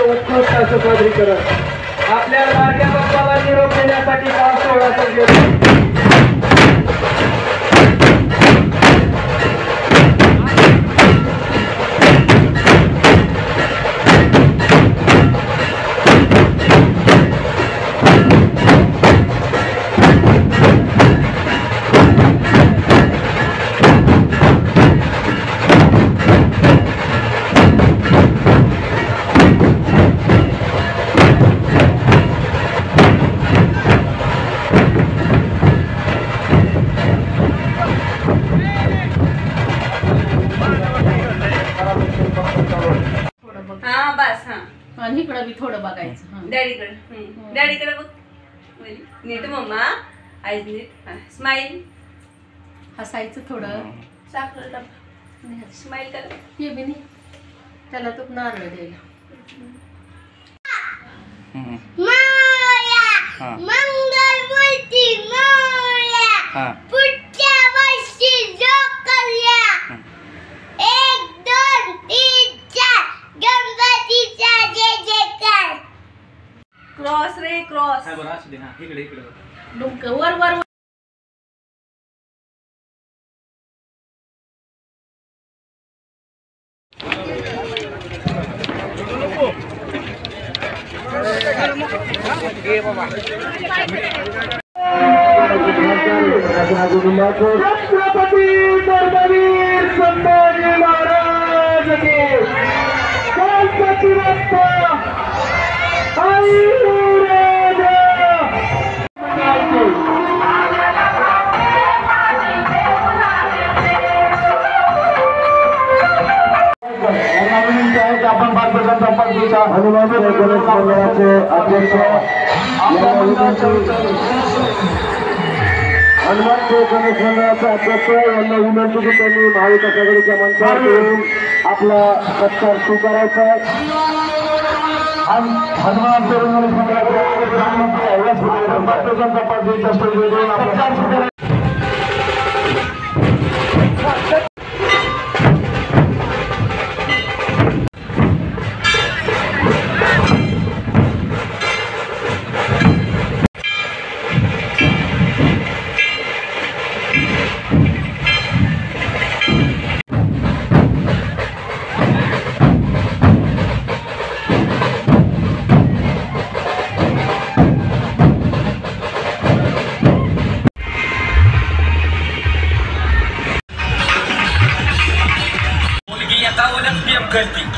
उत्कृष्ट असं सादरीकरण आपल्या लाडक्या बाप्पाला निरोप देण्यासाठी हा सोहळा सजलेला आणि इकडं बी थोडं बघायचं डॅडीकडे बघ नीट मम्मा आईज नीट स्माइल हसायचं थोडं साखर टाक स्माइल कर हे बी नाही त्याला तूप नारळ द्यायला मंगलमूर्ती मोरया पुढच्या वर्षी जोकल्या 1 2 3 4 गणपतीचा जय जयकार क्रॉस रे क्रॉस काय बरं असू दे हा इकडे इकडे डोकं वर वर छत्रपती धर्मवीर संभाजी महाराज की गणपती बाप्पा आपण भारतीय जनता पार्टीच्या हनुमान गणेश मंडळाचे अध्यक्ष हनुमान गणेश मंडळाचे अध्यक्ष यांना विनंती की त्यांनी महाविकास आघाडीच्या मंचावर येऊन आपला सत्कार स्वीकारायचा हनुमान गणेश मंडळाचे भारतीय जनता पार्टीच्या स्टेजवर आपला करती